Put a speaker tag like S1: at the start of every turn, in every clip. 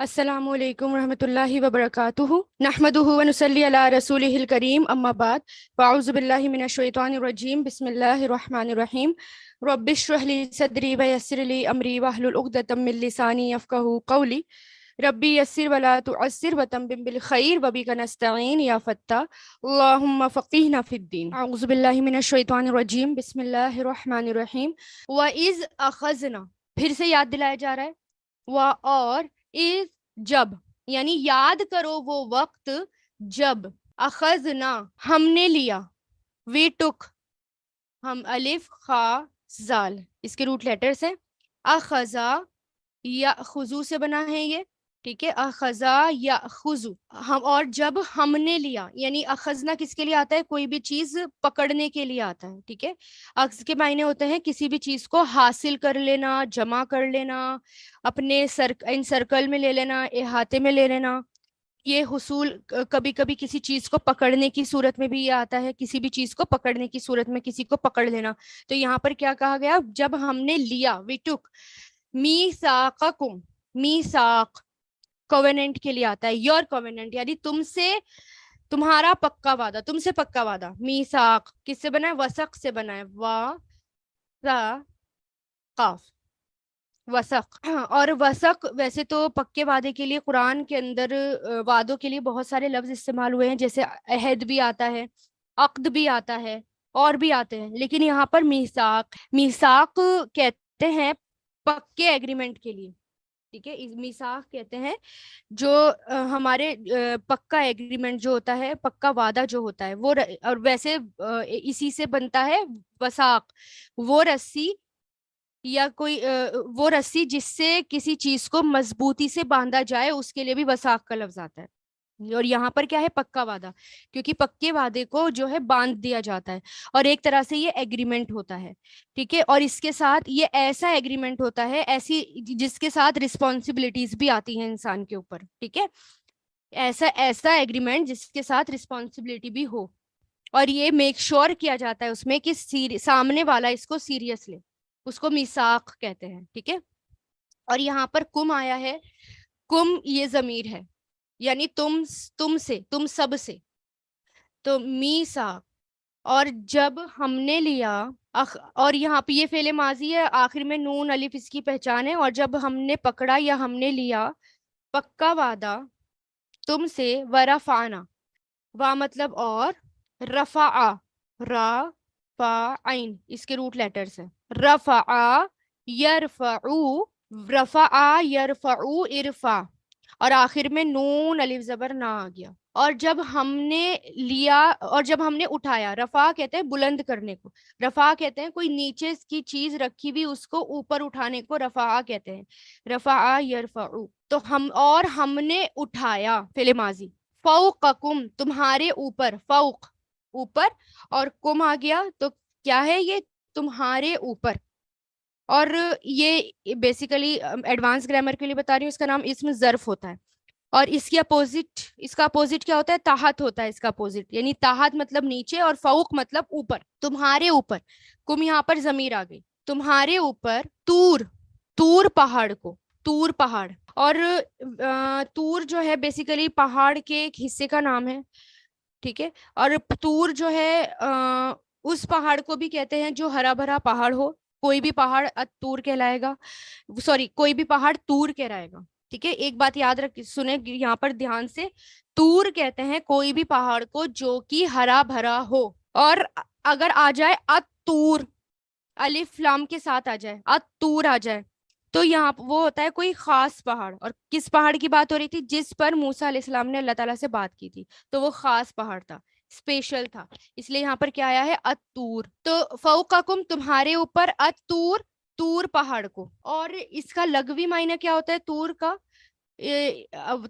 S1: السلام علیکم ورحمۃ اللہ وبرکاتہ نحمدہ ونصلی علی رسولہ الکریم اما بعد فاعوذ باللہ من الشیطان الرجیم بسم اللہ الرحمن الرحیم رب اشرح لی صدری ویسر لی امری واحلل عقدۃ من لسانی یفقہوا قولی ربی یسر ولا تعسر وتمم بالخیر وبک نستعین یا فتاح اللہم فقہنا فی الدین اعوذ باللہ من الشیطان الرجیم بسم اللہ الرحمن الرحیم وَإِذْ أَخَذْنَا پھر سے یاد دلایا جا رہا ہے اور اس جب یعنی یاد کرو وہ وقت جب اخذنا ہم نے لیا وی ٹک ہم الف خا زال اس کے روٹ لیٹرز ہیں اخذا یا خضو سے بنا ہے یہ ٹھیک ہے اخذا یا خضو ہم اور جب ہم نے لیا یعنی اخذنا کس کے لیے آتا ہے کوئی بھی چیز پکڑنے کے لیے آتا ہے ٹھیک ہے اخذ کے معنی ہوتے ہیں کسی بھی چیز کو حاصل کر لینا جمع کر لینا اپنے سرکل میں لے لینا احاطے میں لے لینا یہ حصول کبھی کبھی کسی چیز کو پکڑنے کی صورت میں بھی یہ آتا ہے کسی بھی چیز کو پکڑنے کی صورت میں کسی کو پکڑ لینا تو یہاں پر کیا کہا گیا جب ہم نے لیا وی ٹک میثاقکم میثاق کووننٹ کے لیے آتا ہے یور کووننٹ یعنی تم سے تمہارا پکا وعدہ تم سے پکا وعدہ میثاق کس سے بنا ہے وثق سے بنا ہے وا را قاف وثق اور وثق ویسے تو پکے وعدے کے لیے قرآن کے اندر وعدوں کے لیے بہت سارے لفظ استعمال ہوئے ہیں جیسے عہد بھی آتا ہے عقد بھی آتا ہے اور بھی آتے ہیں لیکن یہاں پر میثاق میثاق کہتے ہیں پکے ایگریمنٹ کے لیے ٹھیک ہے میثاق کہتے ہیں جو ہمارے پکا ایگریمنٹ جو ہوتا ہے پکا وعدہ جو ہوتا ہے وہ اور ویسے اسی سے بنتا ہے وثاق وہ رسی یا کوئی وہ رسی جس سے کسی چیز کو مضبوطی سے باندھا جائے اس کے لیے بھی وثاق کا لفظ آتا ہے اور یہاں پر کیا ہے پکا وعدہ کیونکہ پکے وعدے کو جو ہے باندھ دیا جاتا ہے اور ایک طرح سے یہ ایگریمنٹ ہوتا ہے ٹھیک ہے اور اس کے ساتھ یہ ایسا ایگریمنٹ ہوتا ہے ایسی جس کے ساتھ رسپانسبلٹیز بھی آتی ہیں انسان کے اوپر ٹھیک ہے ایسا ایگریمنٹ جس کے ساتھ رسپانسبلٹی بھی ہو اور یہ میک شور کیا جاتا ہے اس میں کہ سامنے والا اس کو سیریس لے اس کو میثاق کہتے ہیں ٹھیک ہے اور یہاں پر کم آیا ہے کم یہ ضمیر ہے یعنی تم سے تم سب سے تو میثاق اور جب ہم نے لیا اور یہاں پہ یہ فعل ماضی ہے آخر میں نون الف اس کی پہچان ہے اور جب ہم نے پکڑا یا ہم نے لیا پکا وعدہ تم سے ورفعنا وا مطلب اور رفع را فا عین اس کے روٹ لیٹرز ہیں رفع یرفعو رفع یرفعو ارفع اور آخر میں نون الف زبر نہ آ گیا اور جب ہم نے لیا اور جب ہم نے اٹھایا رفع کہتے ہیں بلند کرنے کو رفع کہتے ہیں کوئی نیچے کی چیز رکھی ہوئی اس کو اوپر اٹھانے کو رفع کہتے ہیں رفع یرفعو تو ہم نے اٹھایا فعل ماضی فوقکم تمہارے اوپر فوق اوپر اور کم آ گیا تو کیا ہے یہ تمہارے اوپر اور یہ بیسیکلی ایڈوانس گرامر کے لیے بتا رہی ہوں اس کا نام اسم ظرف ہوتا ہے اور اس کا اپوزٹ کیا ہوتا ہے تحت ہوتا ہے اس کا اپوزٹ یعنی تحت مطلب نیچے اور فوق مطلب اوپر تمہارے اوپر کم یہاں پر ضمیر آ گئی تمہارے اوپر تور پہاڑ کو تور پہاڑ اور تور جو ہے بیسیکلی پہاڑ کے ایک حصے کا نام ہے ٹھیک ہے اور تور جو ہے اس پہاڑ کو بھی کہتے ہیں جو ہرا بھرا پہاڑ ہو کوئی بھی پہاڑ تور کہلائے گا کوئی بھی پہاڑ تور کہلائے گا ٹھیک ہے ایک بات یاد سنیں یہاں پر دھیان سے تور کہتے ہیں کوئی بھی پہاڑ کو جو کہ ہرا بھرا ہو اور اگر آ جائے اتور الف لام کے ساتھ آ جائے اتور آ جائے تو یہاں وہ ہوتا ہے کوئی خاص پہاڑ اور کس پہاڑ کی بات ہو رہی تھی جس پر موسیٰ علیہ السلام نے اللہ تعالیٰ سے بات کی تھی تو وہ خاص پہاڑ تھا اسپیشل تھا اس لیے یہاں پر کیا آیا ہے اتور تو فوقکم تمہارے اوپر تور پہاڑ کو اور اس کا لغوی معنی کیا ہوتا ہے تور کا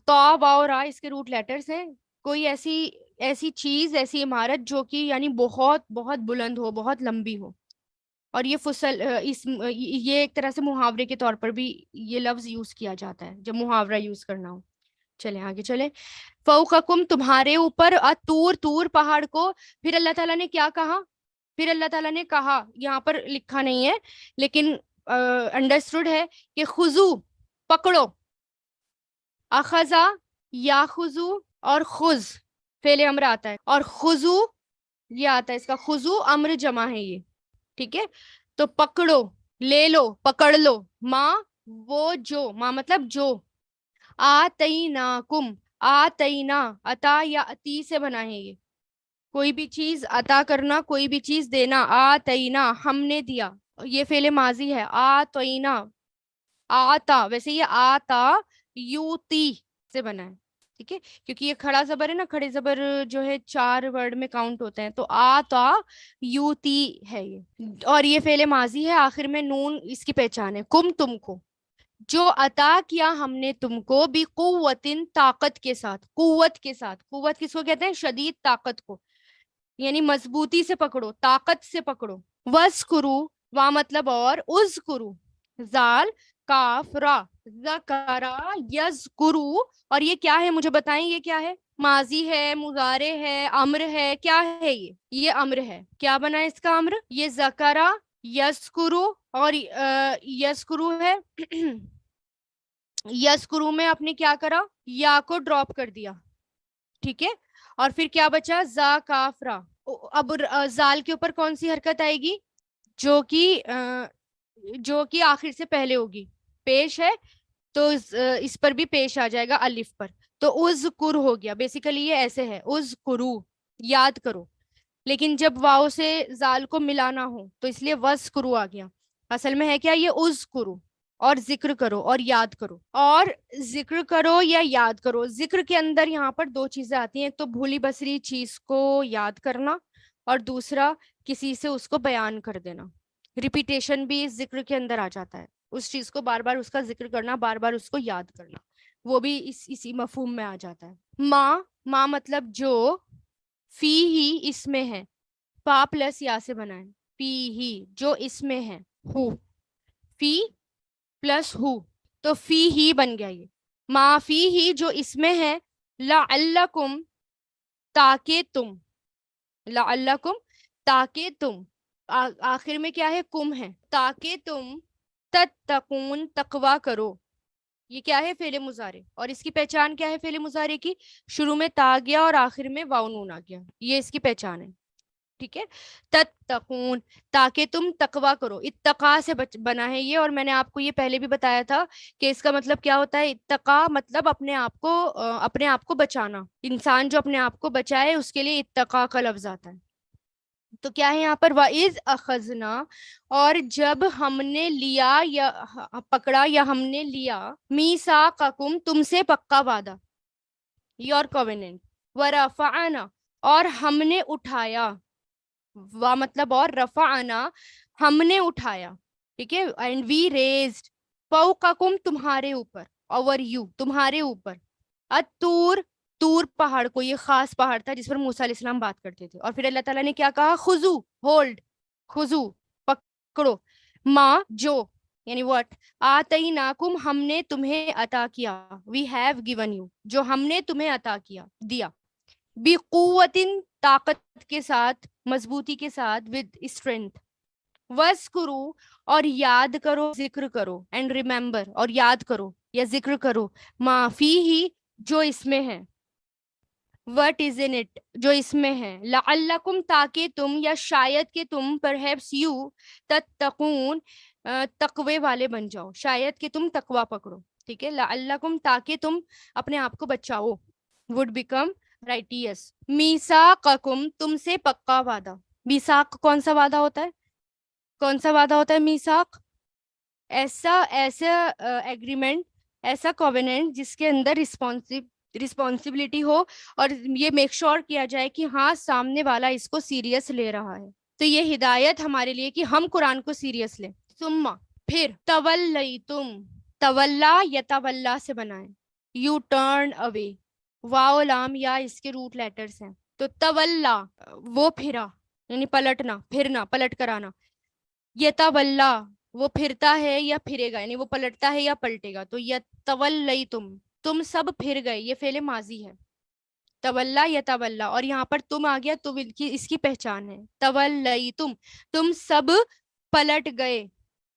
S1: تا واو را اس کے روٹ لیٹرز ہیں کوئی ایسی چیز ایسی عمارت جو کہ یعنی بہت بہت بلند ہو بہت لمبی ہو اور یہ ایک طرح سے محاورے کے طور پر بھی یہ لفظ یوز کیا جاتا ہے جب محاورہ یوز کرنا ہو چلیں آگے چلیں فوقکم تمہارے اوپر تور پہاڑ کو پھر اللہ تعالیٰ نے کیا کہا پھر اللہ تعالیٰ نے کہا یہاں پر لکھا نہیں ہے لیکن انڈرسٹوڈ ہے کہ خذو پکڑو اخذا یاخذو اور خذ فعل امر آتا ہے، اور خذو یہ آتا ہے، اس کا خذو امر جمع ہے یہ، ٹھیک ہے. تو پکڑو، لے لو، پکڑ لو. ماں وہ جو، ماں مطلب جو. آتیناکم، آتینا عطا یا عطی سے بنا ہے یہ، کوئی بھی چیز عطا کرنا، کوئی بھی چیز دینا. آتینا ہم نے دیا، یہ فعل ماضی ہے. آتینا، آتا ویسے یہ آتا یوتی سے بنا ہے، ٹھیک ہے، کیونکہ یہ کھڑا زبر ہے نا، کھڑے زبر جو ہے 4 ورڈ میں کاؤنٹ ہوتے ہیں، تو آتا یوتی ہے یہ، اور یہ فعل ماضی ہے، آخر میں نون اس کی پہچان ہے. کم تم کو، جو عطا کیا ہم نے تم کو، بھی قوتن طاقت کے ساتھ، قوت کے ساتھ. قوت کس کو کہتے ہیں؟ شدید طاقت کو، یعنی مضبوطی سے پکڑو، طاقت سے پکڑو. وَاذْكُرُوا وا مطلب اور، اذکرو زال کاف را ذکرا یذکرو، اور یہ کیا ہے مجھے بتائیں، یہ کیا ہے؟ ماضی ہے، مضارع ہے، امر ہے، کیا ہے یہ امر ہے. کیا بنا ہے اس کا امر؟ یہ ذکرا یذکرو، اور یذکرو ہے یذکرو میں آپ نے کیا کرا؟ یا کو ڈراپ کر دیا، ٹھیک ہے، اور پھر کیا بچا؟ زا کاف را. اب زال کے اوپر کون سی حرکت آئے گی؟ جو کہ آخر سے پہلے ہوگی، پیش ہے تو اس پر بھی پیش آ جائے گا الف پر. تو اذکر ہو گیا، بیسیکلی یہ ایسے ہے، اذکرو یاد کرو، لیکن جب واؤ سے زال کو ملانا ہو تو اس لیے وذکرو آ گیا. اصل میں ہے کیا؟ یہ اذکرو، اور ذکر کرو اور یاد کرو. اور ذکر کرو یا یاد کرو، ذکر کے اندر یہاں پر 2 چیزیں آتی ہیں، ایک تو بھولی بسری چیز کو یاد کرنا، اور دوسرا کسی سے اس کو بیان کر دینا. ریپیٹیشن بھی اس ذکر کے اندر آ جاتا ہے، اس چیز کو بار بار اس کا ذکر کرنا، بار بار اس کو یاد کرنا، وہ بھی اسی مفہوم میں آ جاتا ہے. ماں مطلب جو، فی ہی اس میں ہے، پا پلس یا سے بنا ہے، فی ہی جو اس میں ہے، ہو فی پلس ہو، تو فی ہی بن گیا یہ. ما فی ہی جو اس میں ہے، لعلکم تاکہ تم، لعلکم تاکہ تم، آخر میں کیا ہے؟ کم ہے، تاکہ تم تتقون تقوی کرو. یہ کیا ہے؟ فعل مضارع، اور اس کی پہچان کیا ہے فعل مضارع کی؟ شروع میں تا گیا اور آخر میں واو نون آ گیا، یہ اس کی پہچان ہے، ٹھیک ہے. تتقون تاکہ تم تقوی کرو، اتقا سے بنا ہے یہ، اور میں نے آپ کو یہ پہلے بھی بتایا تھا کہ اس کا مطلب کیا ہوتا ہے. اتقا مطلب اپنے آپ کو بچانا، انسان جو اپنے آپ کو بچائے اس کے لیے اتقا کا لفظ آتا ہے. تو کیا ہے یہاں پر؟ وَإِذْ أَخَذْنَا، اور جب ہم نے لیا یا پکڑا یا ہم نے لیا، میثاقکم تم سے پکا وعدہ، یور کووننٹ. وَرَفَعْنَا اور ہم نے اٹھایا، وا مطلب اور، رفعنا ہم نے اٹھایا، ٹھیک ہے. اینڈ وی ریزڈ فوقکم تمہارے اوپر، اوور یو تمہارے اوپر، الطور طور پہاڑ کو، یہ خاص پہاڑ تھا جس پر موسیٰ علیہ السلام بات کرتے تھے. اور پھر اللہ تعالیٰ نے کیا کہا؟ خذو ہولڈ، خذو پکڑو، ماں جو یعنی واٹ، آتیناکم ہم نے تمہیں عطا کیا، وی ہیو گیون یو جو ہم نے تمہیں عطا کیا دیا، بقوتن طاقت کے ساتھ، مضبوطی کے ساتھ، ود اسٹرینتھ. وَاذْكُرُوا اور یاد کرو، ذکر کرو، اینڈ ریممبر اور یاد کرو یا ذکر کرو، ما فیہ جو اس میں ہے، وٹ از ان اٹ جو اس میں ہے، لعلکم تاکہ تم یا شاید کہ تم، پرہیپس یو تتقون تقوی والے بن جاؤ، شاید کہ تم تقوی پکڑو، ٹھیک ہے. لعلکم تاکہ تم اپنے آپ کو بچاؤ، would become righteous. میثاقکم تم سے پکا وعدہ. میثاق کون سا وعدہ ہوتا ہے؟ کون سا وعدہ ہوتا ہے میثاق؟ ایسا ایگریمنٹ، ایسا کووننٹ جس کے اندر رسپانسبلٹی ہو، اور یہ میک شور کیا جائے کہ ہاں سامنے والا اس کو سیریس لے رہا ہے. تو یہ ہدایت ہمارے لیے کہ ہم قرآن کو سیریس لیں. ثم پھر، تولیتم تولا یتولا سے بنائیں، یو ٹرن اوے، واو لام یا اس کے روٹ لیٹرز ہیں. تو تولا وہ پھرا، یعنی پلٹنا، پھرنا، پلٹ کر آنا. یتولا وہ پھرتا ہے یا پھرے گا، یعنی وہ پلٹتا ہے یا پلٹے گا. تو یتولیتم تم سب پھر گئے، یہ فعل ماضی ہے. تولا یتولا، اور یہاں پر تم آ گیا تو اس کی پہچان ہے. تولیتم تم سب پلٹ گئے،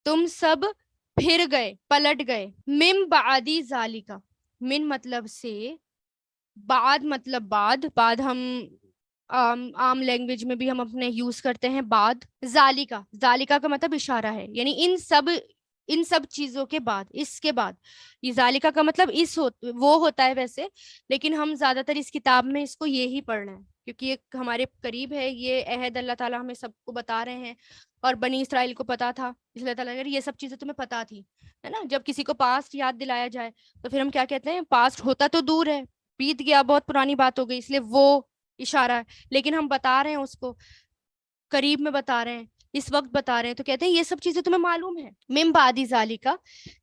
S1: تم سب پھر گئے، پلٹ گئے. من بعدی ذالکا من مطلب سے، بعد مطلب بعد ہم عام لینگویج میں بھی ہم اپنے یوز کرتے ہیں بعد. ذالکا کا مطلب اشارہ ہے، یعنی ان سب چیزوں کے بعد، اس کے بعد. یہ ذالکا کا مطلب وہ ہوتا ہے ویسے، لیکن ہم زیادہ تر اس کتاب میں اس کو یہی پڑھنا ہے کیونکہ یہ ہمارے قریب ہے. یہ عہد اللہ تعالیٰ ہمیں سب کو بتا رہے ہیں، اور بنی اسرائیل کو پتا تھا، اس لیے تعالیٰ اگر یہ سب چیزیں تمہیں پتا تھی، ہے نا. جب کسی کو پاسٹ یاد دلایا جائے تو پھر ہم کیا کہتے ہیں؟ پاسٹ ہوتا تو دور ہے، بیت گیا، بہت پرانی بات ہو گئی، اس لیے وہ اشارہ ہے. لیکن ہم بتا رہے ہیں اس کو، قریب میں بتا رہے ہیں، اس وقت بتا رہے ہیں، تو کہتے ہیں یہ سب چیزیں تمہیں معلوم ہے. من بعد ذالکا،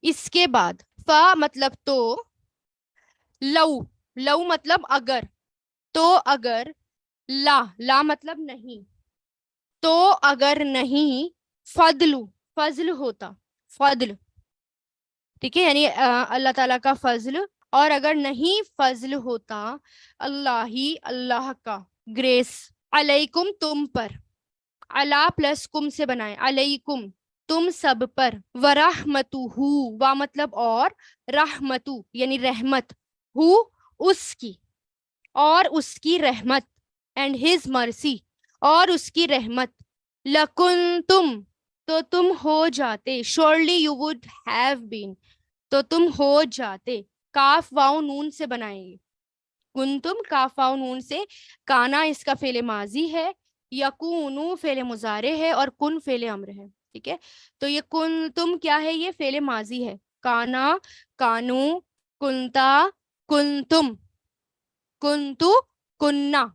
S1: اس کے بعد. فا مطلب تو، لو مطلب اگر، تو اگر، لا مطلب نہیں، تو اگر نہیں، فضل ہوتا، فضل، ٹھیک ہے، یعنی اللہ تعالیٰ کا فضل، اور اگر نہیں فضل ہوتا اللہ کا، گریس، علیکم تم پر، علا پلس کم سے بنائیں، علیکم تم سب پر، ورحمتہ وا مطلب اور، رحمتو یعنی رحمت، ہو اس کی، اور اس کی رحمت، اینڈ ہز مرسی اور اس کی رحمت، لکنتم تو تم ہو جاتے، surely you would have been تو تم ہو جاتے، کاف واؤ نون سے بنائیں گے، کنتم کاف واؤ نون سے، کانا اس کا فعل ماضی ہے، یکونو فعل مضارع ہے، اور کن فعل امر ہے. ٹھیک ہے، تو یہ کنتم کیا ہے؟ یہ فعل ماضی ہے، کانا، کانو، کنتا، کنتم، کنتو، کننا،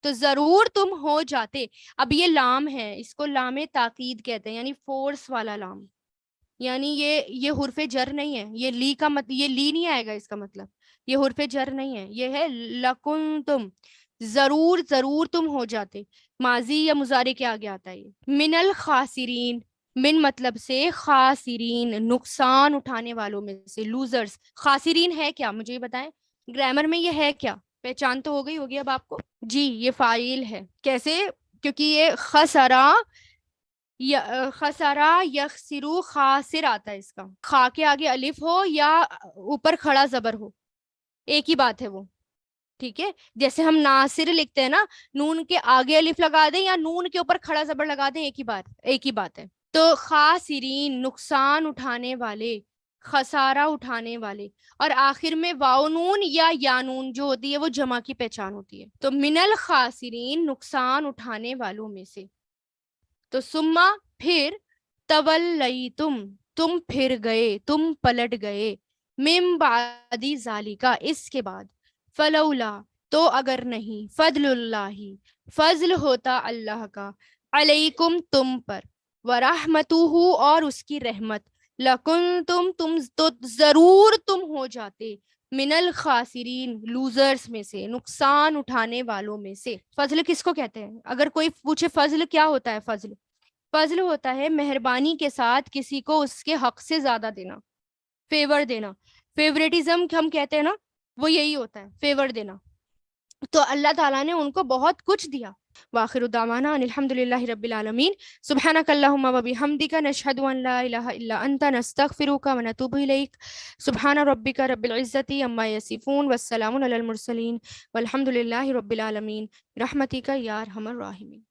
S1: تو ضرور تم ہو جاتے. اب یہ لام ہے، اس کو لام تاکید کہتے ہیں، یعنی فورس والا لام، یعنی یہ حرف جر نہیں ہے، یہ لی کا یہ لی نہیں آئے گا، اس کا مطلب یہ حرف جر نہیں ہے، یہ ہے لکنتم، ضرور تم ہو جاتے، ماضی یا مضارع کے آگے آتا ہے یہ. من الخاسرین، من مطلب سے، خاسرین نقصان اٹھانے والوں میں سے، لوزرز. خاسرین ہے کیا؟ مجھے یہ بتائیں، گرامر میں یہ ہے کیا؟ پہچان تو ہو گئی ہوگی اب آپ کو. جی یہ فاعل ہے. کیسے؟ کیونکہ یہ خسرا یخسرو، خاسر آتا ہے، اس کا خا کے آگے الف ہو یا اوپر کھڑا زبر ہو، ایک ہی بات ہے وہ. ٹھیک ہے، جیسے ہم ناصر لکھتے ہیں نا، نون کے آگے الف لگا دیں یا نون کے اوپر کھڑا زبر لگا دیں، ایک ہی بات ہے. تو خاسرین نقصان اٹھانے والے، خسارہ اٹھانے والے، اور آخر میں واو نون یا نون جو ہوتی ہے وہ جمع کی پہچان ہوتی ہے. تو من الخاسرین نقصان اٹھانے والوں میں سے. تو سما پھر، تولیتم تم پھر گئے، تم پلٹ گئے، من بعد ذالکا اس کے بعد، فلولا تو اگر نہیں، فضل اللہ فضل ہوتا اللہ کا، علیکم تم پر، ورحمتہ اور اس کی رحمت، لکنتم تم تو ضرور تم ہو جاتے، من الخاسرین لوزرز میں سے، نقصان اٹھانے والوں میں سے. فضل کس کو کہتے ہیں؟ اگر کوئی پوچھے فضل کیا ہوتا ہے، فضل ہوتا ہے مہربانی کے ساتھ کسی کو اس کے حق سے زیادہ دینا، فیور دینا. فیوریٹزم ہم کہتے ہیں نا، وہ یہی ہوتا ہے، فیور دینا. تو اللہ تعالیٰ نے ان کو بہت کچھ دیا. وآخر دعوانا ان الحمد للہ رب العالمین. سبحانک اللہم و بحمدک، نشہد ان لا الہ الا انت، نستغفرک و نتوب الیک. سبحان ربک رب العزت عما یصفون، والسلام علی المرسلین، والحمد للہ رب العالمین، برحمتک یا ارحم الراحمین.